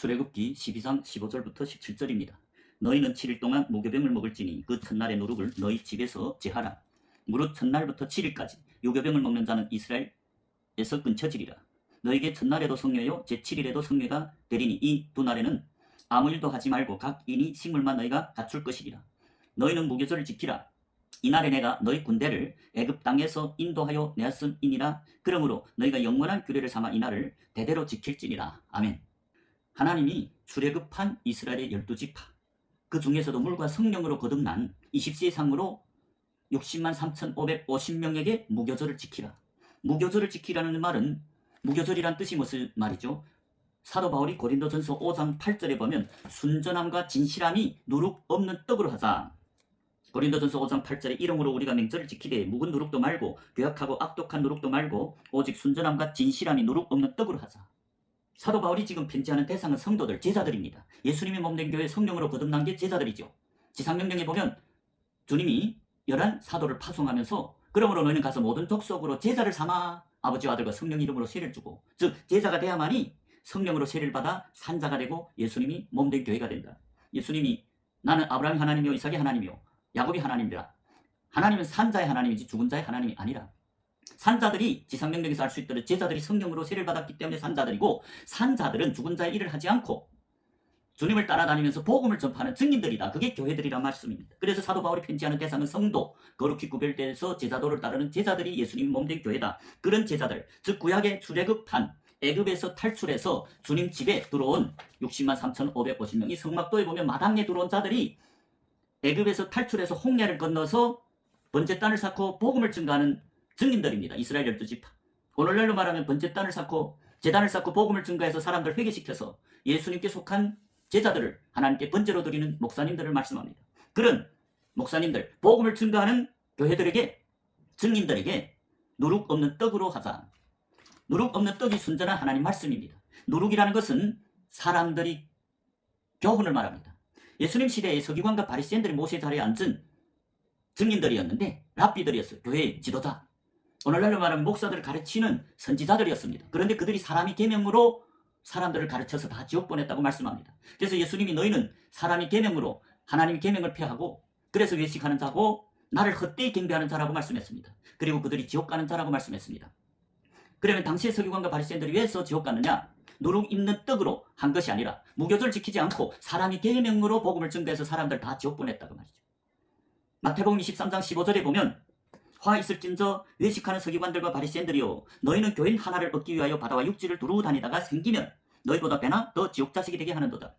출애굽기 12장 15절부터 17절입니다. 너희는 7일 동안 무교병을 먹을지니 그 첫날의 누룩을 너희 집에서 제하라. 무릇 첫날부터 7일까지 유교병을 먹는 자는 이스라엘에서 끊쳐지리라. 너희에게 첫날에도 성례요 제7일에도 성례가 되리니 이 두 날에는 아무 일도 하지 말고 각 인이 식물만 너희가 갖출 것이리라. 너희는 무교절을 지키라. 이날에 내가 너희 군대를 애굽 땅에서 인도하여 내었음이니라. 그러므로 너희가 영원한 규례를 삼아 이날을 대대로 지킬지니라. 아멘. 하나님이 출애굽한 이스라엘의 12지파, 그 중에서도 물과 성령으로 거듭난 20세 이상으로 60만 3,550명에게 무교절을 지키라. 무교절을 지키라는 말은, 무교절이란 뜻이 무슨 말이죠? 사도 바울이 고린도전서 5장 8절에 보면 순전함과 진실함이 누룩 없는 떡으로 하자. 고린도전서 5장 8절에 이러므로 우리가 맹절을 지키되 묵은 누룩도 말고 괴악하고 악독한 누룩도 말고 오직 순전함과 진실함이 누룩 없는 떡으로 하자. 사도 바울이 지금 편지하는 대상은 성도들, 제자들입니다. 예수님이 몸된 교회 성령으로 거듭난 게 제자들이죠. 지상명령에 보면 주님이 11 사도를 파송하면서 그러므로 너희는 가서 모든 족속으로 제자를 삼아 아버지와 아들과 성령 이름으로 세례를 주고, 즉 제자가 돼야만이 성령으로 세례를 받아 산자가 되고 예수님이 몸된 교회가 된다. 예수님이 나는 아브라함이 하나님이요 이삭이 하나님이요 야곱이 하나님이라. 하나님은 산자의 하나님이지 죽은 자의 하나님이 아니라. 산자들이 지상명령에서 알 수 있도록 제자들이 성령으로 세례를 받았기 때문에 산자들이고, 산자들은 죽은 자의 일을 하지 않고 주님을 따라다니면서 복음을 전파하는 증인들이다. 그게 교회들이란 말씀입니다. 그래서 사도 바울이 편지하는 대상은 성도, 거룩히 구별돼서 제자도를 따르는 제자들이 예수님 몸된 교회다. 그런 제자들, 즉 구약의 출애굽한 애굽에서 탈출해서 주님 집에 들어온 60만 3,550명이 성막도에 보면 마당에 들어온 자들이 애굽에서 탈출해서 홍해를 건너서 번제 땅을 쌓고 복음을 증거하는 증인들입니다. 이스라엘 12지파. 오늘날로 말하면 번제 땅을 쌓고 제단을 쌓고 복음을 증거해서 사람들 회개시켜서 예수님께 속한 제자들을 하나님께 번제로 드리는 목사님들을 말씀합니다. 그런 목사님들, 복음을 증거하는 교회들에게, 증인들에게 누룩 없는 떡으로 하자. 누룩 없는 떡이 순전한 하나님 말씀입니다. 누룩이라는 것은 사람들이 교훈을 말합니다. 예수님 시대에 서기관과 바리새인들이 모세 자리에 앉은 증인들이었는데 랍비들이었어요. 교회의 지도자. 오늘날로 말하면 목사들을 가르치는 선지자들이었습니다. 그런데 그들이 사람의 계명으로 사람들을 가르쳐서 다 지옥 보냈다고 말씀합니다. 그래서 예수님이 너희는 사람의 계명으로 하나님의 계명을 폐하고 그래서 외식하는 자고 나를 헛되이 경배하는 자라고 말씀했습니다. 그리고 그들이 지옥 가는 자라고 말씀했습니다. 그러면 당시의 서기관과 바리새인들이 왜서 지옥 갔느냐? 누룩 있는 떡으로 한 것이 아니라 무교절 지키지 않고 사람의 계명으로 복음을 증거해서 사람들 다 지옥 보냈다고 말이죠. 마태복음 23장 15절에 보면 화 있을진저 외식하는 서기관들과 바리새인들이요 너희는 교인 하나를 얻기 위하여 바다와 육지를 두루 다니다가 생기면 너희보다 배나 더 지옥 자식이 되게 하는도다.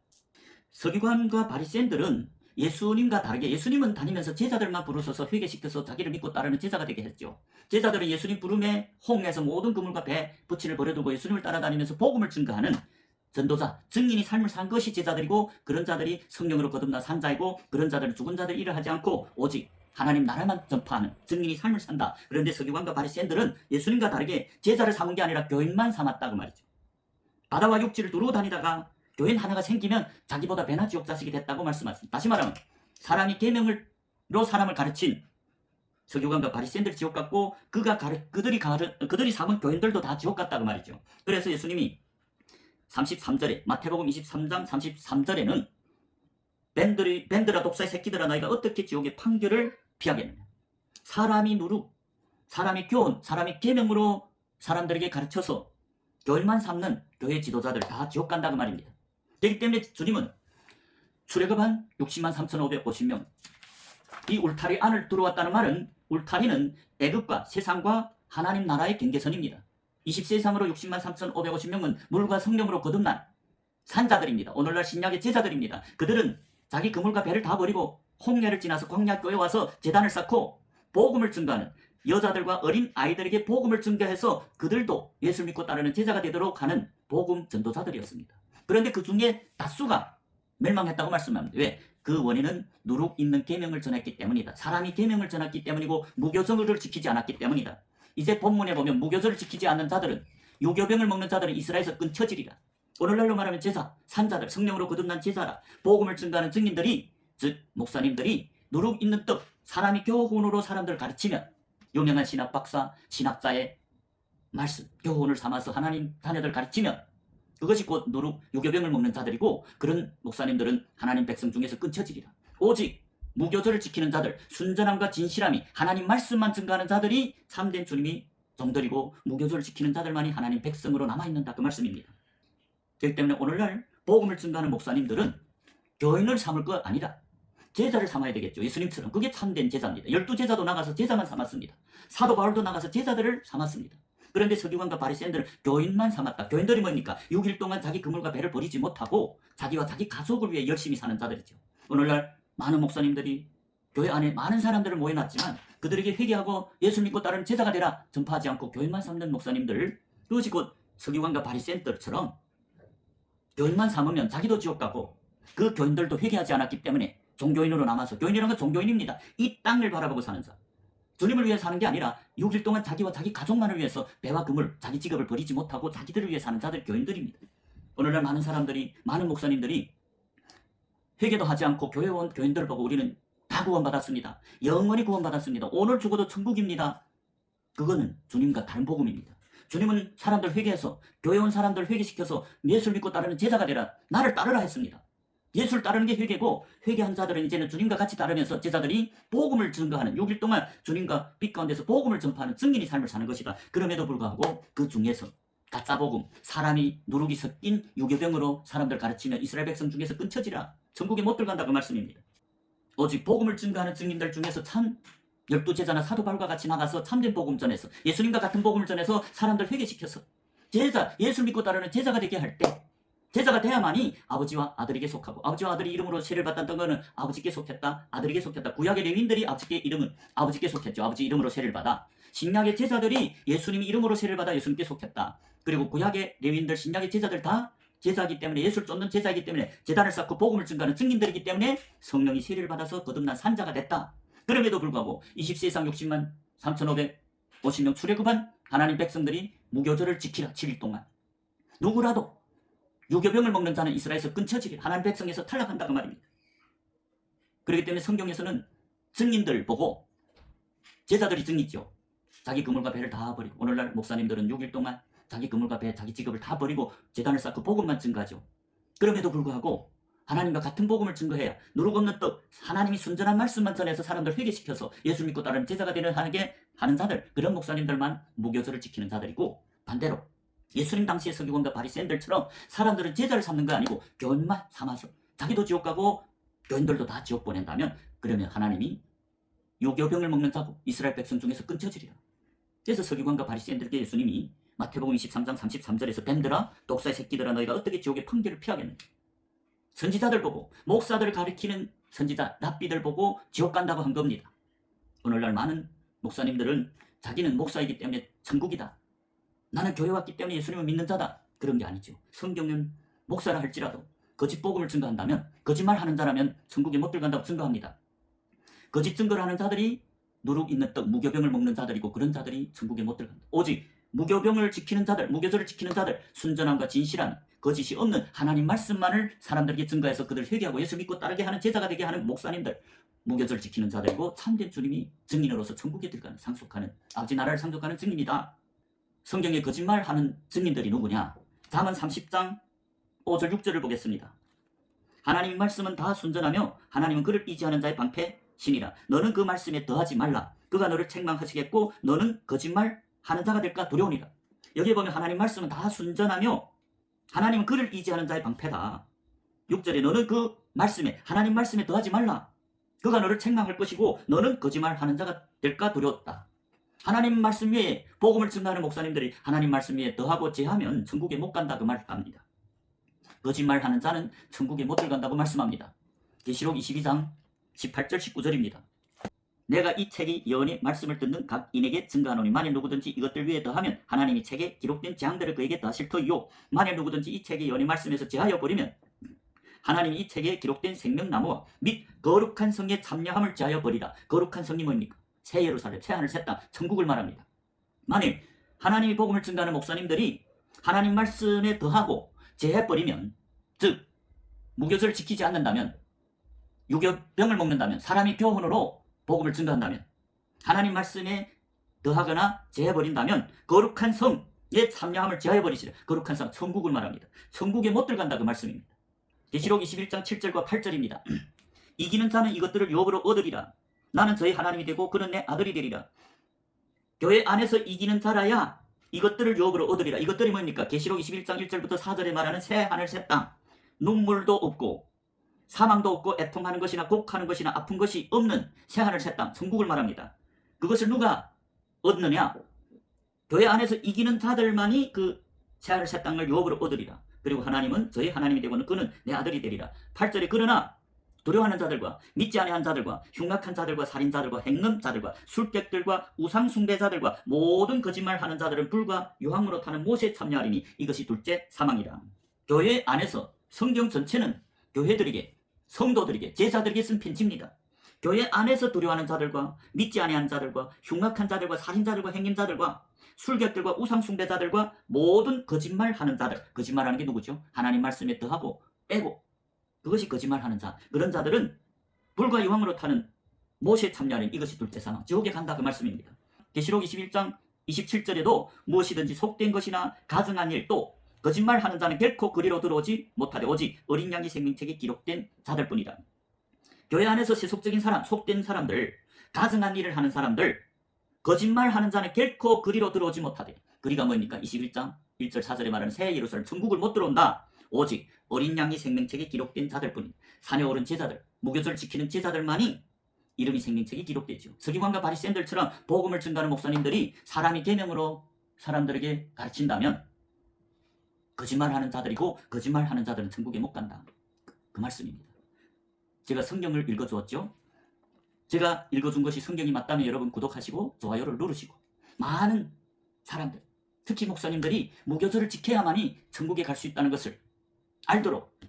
서기관과 바리새인들은 예수님과 다르게, 예수님은 다니면서 제자들만 부르셔서 회개시켜서 자기를 믿고 따르는 제자가 되게 했죠. 제자들은 예수님 부름에 호응해서 모든 그물과 배, 부치를 버려두고 예수님을 따라다니면서 복음을 증거하는 전도자, 증인이 삶을 산 것이 제자들이고, 그런 자들이 성령으로 거듭난 산자이고, 그런 자들은 죽은 자들 일을 하지 않고 오직 하나님 나라만 전파하는 증인이 삶을 산다. 그런데 서기관과 바리새인들은 예수님과 다르게 제자를 삼은 게 아니라 교인만 삼았다고 말이죠. 바다와 육지를 두루 다니다가 교인 하나가 생기면 자기보다 배나 지옥 자식이 됐다고 말씀하십니다. 다시 말하면 사람이 계명으로 사람을 가르친 서기관과 바리새인들이 지옥 갔고 그들이 삼은 교인들도 다 지옥 갔다고 말이죠. 그래서 예수님이 33절에 마태복음 23장 33절에는 밴드라 독사의 새끼들아 너희가 어떻게 지옥의 판결을 피하겠느냐. 사람이 누룩, 사람이 교훈, 사람이 계명으로 사람들에게 가르쳐서 교인만 삼는 교회 지도자들 다 지옥 간다고 말입니다. 그렇기 때문에 주님은 출애굽한 60만 3,550명 이 울타리 안을 들어왔다는 말은 울타리는 애굽과 세상과 하나님 나라의 경계선입니다. 20세 이상으로 60만 3,550명은 물과 성령으로 거듭난 산자들입니다. 오늘날 신약의 제자들입니다. 그들은 자기 그물과 배를 다 버리고 홍해를 지나서 광야교에 와서 제단을 쌓고 복음을 증거하는 여자들과 어린 아이들에게 복음을 증거해서 그들도 예수를 믿고 따르는 제자가 되도록 하는 복음 전도자들이었습니다. 그런데 그 중에 다수가 멸망했다고 말씀합니다. 왜? 그 원인은 누룩 있는 계명을 전했기 때문이다. 사람이 계명을 전했기 때문이고 무교절을 지키지 않았기 때문이다. 이제 본문에 보면 무교절을 지키지 않는 자들은, 유교병을 먹는 자들은 이스라엘에서 끊쳐지리라. 오늘날로 말하면 제자, 산자들, 성령으로 거듭난 제자라, 복음을 증거하는 증인들이, 즉 목사님들이 누룩 있는 떡, 사람이 교훈으로 사람들을 가르치면 유명한 신학 박사, 신학자의 말씀, 교훈을 삼아서 하나님 자녀들 가르치면 그것이 곧 누룩 유교병을 먹는 자들이고 그런 목사님들은 하나님 백성 중에서 끊쳐지리라. 오직 무교절을 지키는 자들, 순전함과 진실함이 하나님 말씀만 증거하는 자들이 참된 주님이 종들이고 무교절을 지키는 자들만이 하나님 백성으로 남아있는다 그 말씀입니다. 그렇기 때문에 오늘날 복음을 증거하는 목사님들은 교인을 삼을 것 아니다. 제자를 삼아야 되겠죠. 예수님처럼. 그게 참된 제자입니다. 12제자도 나가서 제자만 삼았습니다. 사도 바울도 나가서 제자들을 삼았습니다. 그런데 서기관과 바리새인들은 교인만 삼았다. 교인들이 뭡니까? 6일 동안 자기 그물과 배를 버리지 못하고 자기와 자기 가족을 위해 열심히 사는 자들이죠. 오늘날 많은 목사님들이 교회 안에 많은 사람들을 모여놨지만 그들에게 회개하고 예수 믿고 따르는 제자가 되라 전파하지 않고 교인만 삼는 목사님들, 그것이 곧 서기관과 바리새인들처럼 교인만 삼으면 자기도 지옥 가고 그 교인들도 회개하지 않았기 때문에 종교인으로 남아서, 교인이라는 건 종교인입니다. 이 땅을 바라보고 사는 자. 주님을 위해 사는 게 아니라 6일 동안 자기와 자기 가족만을 위해서 배와 그물, 자기 직업을 버리지 못하고 자기들을 위해 사는 자들 교인들입니다. 오늘날 많은 사람들이, 많은 목사님들이 회개도 하지 않고 교회 온 교인들을 보고 우리는 다 구원받았습니다. 영원히 구원받았습니다. 오늘 죽어도 천국입니다. 그거는 주님과 다른 복음입니다. 주님은 사람들 회개해서, 교회 온 사람들 회개시켜서 예수를 믿고 따르는 제자가 되라, 나를 따르라 했습니다. 예수를 따르는 게 회개고, 회개한 자들은 이제는 주님과 같이 따르면서 제자들이 복음을 증거하는, 6일 동안 주님과 빛 가운데서 복음을 전파하는 증인의 삶을 사는 것이다. 그럼에도 불구하고 그 중에서 가짜 복음, 사람이 누룩이 섞인 유교병으로 사람들 가르치면 이스라엘 백성 중에서 끊쳐지라, 천국에 못 들어간다 그 말씀입니다. 오직 복음을 증거하는 증인들 중에서 참 12제자나 사도 바울과 같이 나가서 참된 복음 전해서, 예수님과 같은 복음을 전해서 사람들 회개시켜서 제자, 예수 믿고 따르는 제자가 되게 할 때, 제자가 돼야만이 아버지와 아들에게 속하고, 아버지와 아들이 이름으로 세례를 받았던 것은 아버지께 속했다, 아들에게 속했다. 구약의 레위인들이 아버지께 속했죠. 아버지 이름으로 세례를 받아. 신약의 제자들이 예수님이 이름으로 세례를 받아 예수님께 속했다. 그리고 구약의 레위인들, 신약의 제자들 다 제자이기 때문에, 예수를 쫓는 제자이기 때문에, 제단을 쌓고 복음을 증거하는 증인들이기 때문에 성령이 세례를 받아서 거듭난 산자가 됐다. 그럼에도 불구하고 20세상 60만 3,550명 출애굽한 하나님 백성들이 무교절을 지키라 7일 동안. 누구라도 유교병을 먹는 자는 이스라엘에서 끊쳐지리, 하나님 백성에서 탈락한다 그 말입니다. 그렇기 때문에 성경에서는 증인들 보고, 제자들이 증이죠. 자기 그물과 배를 다 버리고, 오늘날 목사님들은 6일 동안 자기 그물과 배, 자기 직업을 다 버리고 제단을 쌓고 복음만 증거하죠. 그럼에도 불구하고 하나님과 같은 복음을 증거해야 누룩 없는 떡, 하나님이 순전한 말씀만 전해서 사람들 회개시켜서 예수 믿고 따르는 제자가 되는 하게 하는 자들, 그런 목사님들만 무교절을 지키는 자들이고, 반대로 예수님 당시의 서기관과 바리새인들처럼 사람들은 제자를 삼는 거 아니고 교인만 삼아서 자기도 지옥 가고 교인들도 다 지옥 보낸다면, 그러면 하나님이 유교병을 먹는 자고 이스라엘 백성 중에서 끊쳐지리라. 그래서 서기관과 바리새인들에게 예수님이 마태복음 23장 33절에서 뱀들아, 독사의 새끼들아, 너희가 어떻게 지옥의 판결을 피하겠느냐. 선지자들 보고, 목사들을 가리키는 선지자 랍비들 보고 지옥 간다고 한 겁니다. 오늘날 많은 목사님들은 자기는 목사이기 때문에 천국이다, 나는 교회 왔기 때문에 예수님을 믿는 자다, 그런 게 아니죠. 성경은 목사라 할지라도 거짓 복음을 증거한다면, 거짓말하는 자라면 천국에 못 들어간다고 증거합니다. 거짓 증거를 하는 자들이 누룩 있는 떡, 무교병을 먹는 자들이고, 그런 자들이 천국에 못 들어간다. 오직 무교병을 지키는 자들, 무교절을 지키는 자들, 순전함과 진실함, 거짓이 없는 하나님 말씀만을 사람들에게 증거해서 그들 회개하고 예수 믿고 따르게 하는 제자가 되게 하는 목사님들, 무교절 지키는 자들이고 참된 주님이 증인으로서 천국에 들어가는, 상속하는, 아버지 나라를 상속하는 증인이다. 성경에 거짓말하는 증인들이 누구냐? 잠언 30장 5절 6절을 보겠습니다. 하나님 말씀은 다 순전하며 하나님은 그를 의지하는 자의 방패시니라. 너는 그 말씀에 더하지 말라. 그가 너를 책망하시겠고 너는 거짓말하는 자가 될까 두려우니라. 여기에 보면 하나님 말씀은 다 순전하며 하나님은 그를 의지하는 자의 방패다. 6절에 너는 그 말씀에, 하나님 말씀에 더하지 말라. 그가 너를 책망할 것이고 너는 거짓말하는 자가 될까 두려웠다. 하나님 말씀 위에, 복음을 증거하는 목사님들이 하나님 말씀 위에 더하고 제하면 천국에 못 간다 그 말합니다. 거짓말하는 자는 천국에 못 들어간다고 말씀합니다. 계시록 22장 18절 19절입니다. 내가 이 책이 여호와의 말씀을 듣는 각 인에게 증거하노니 만일 누구든지 이것들 위에 더하면 하나님이 책에 기록된 재앙들을 그에게 더하실 터이요, 만일 누구든지 이 책이 여호와의 말씀에서 제하여 버리면 하나님이 이 책에 기록된 생명나무와 및 거룩한 성에 참여함을 제하여 버리라. 거룩한 성이 뭡니까? 새 예루살렘, 새 하늘, 새 땅, 천국을 말합니다. 만일 하나님이 복음을 증거하는 목사님들이 하나님 말씀에 더하고 제해버리면, 즉 무교절을 지키지 않는다면, 유교병을 먹는다면, 사람이 교훈으로 복음을 증거한다면, 하나님 말씀에 더하거나 제해버린다면 거룩한 성, 참여함을 제하여버리시라. 거룩한 사람 천국을 말합니다. 천국에 못 들어간다 그 말씀입니다. 계시록 21장 7절과 8절입니다. 이기는 자는 이것들을 유업으로 얻으리라. 나는 저의 하나님이 되고 그는 내 아들이 되리라. 교회 안에서 이기는 자라야 이것들을 유업으로 얻으리라. 이것들이 뭡니까? 계시록 21장 1절부터 4절에 말하는 새 하늘 새 땅, 눈물도 없고 사망도 없고 애통하는 것이나 곡하는 것이나 아픈 것이 없는 새 하늘 새 땅, 천국을 말합니다. 그것을 누가 얻느냐? 교회 안에서 이기는 자들만이 그 새 하늘 새 땅을 유업으로 얻으리라. 그리고 하나님은 저희 하나님이 되고는 그는 내 아들이 되리라. 8절에 그러나 두려워하는 자들과 믿지 아니한 자들과 흉악한 자들과 살인자들과 행음자들과 술객들과 우상숭배자들과 모든 거짓말하는 자들은 불과 유황으로 타는 못에 참여하리니 이것이 둘째 사망이라. 교회 안에서 성경 전체는 교회들에게, 성도들에게, 제자들에게 쓴 편지입니다. 교회 안에서 두려워하는 자들과 믿지 아니한 자들과 흉악한 자들과 살인자들과 행임자들과 술객들과 우상숭배자들과 모든 거짓말하는 자들, 거짓말하는 게 누구죠? 하나님 말씀에 더하고 빼고, 그것이 거짓말하는 자, 그런 자들은 불과 유황으로 타는 못에 참여하는 이것이 둘째 사망, 지옥에 간다 그 말씀입니다. 계시록 21장 27절에도 무엇이든지 속된 것이나 가증한 일 또 거짓말하는 자는 결코 그리로 들어오지 못하되 오직 어린 양의 생명책에 기록된 자들뿐이다. 교회 안에서 세속적인 사람, 속된 사람들, 가증한 일을 하는 사람들, 거짓말하는 자는 결코 그리로 들어오지 못하되, 그리가 뭡니까? 21장 1절 4절에 말하는 새 예루살렘 천국을 못 들어온다. 오직 어린 양의 생명책에 기록된 자들뿐인 산에 오른 제자들, 무교절 지키는 제자들만이 이름이 생명책에 기록되죠. 서기관과 바리새인들처럼 복음을 전가하는 목사님들이 사람이 계명으로 사람들에게 가르친다면 거짓말하는 자들이고 거짓말하는 자들은 천국에 못 간다. 그 말씀입니다. 제가 성경을 읽어주었죠. 제가 읽어준 것이 성경이 맞다면 여러분 구독하시고 좋아요를 누르시고, 많은 사람들, 특히 목사님들이 무교절을 지켜야만이 천국에 갈 수 있다는 것을 알도록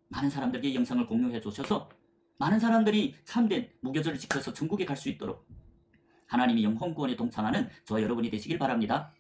많은 사람들에게 영상을 공유해 주셔서 많은 사람들이 참된 무교절을 지켜서 천국에 갈 수 있도록 하나님이 영혼구원에 동참하는 저와 여러분이 되시길 바랍니다.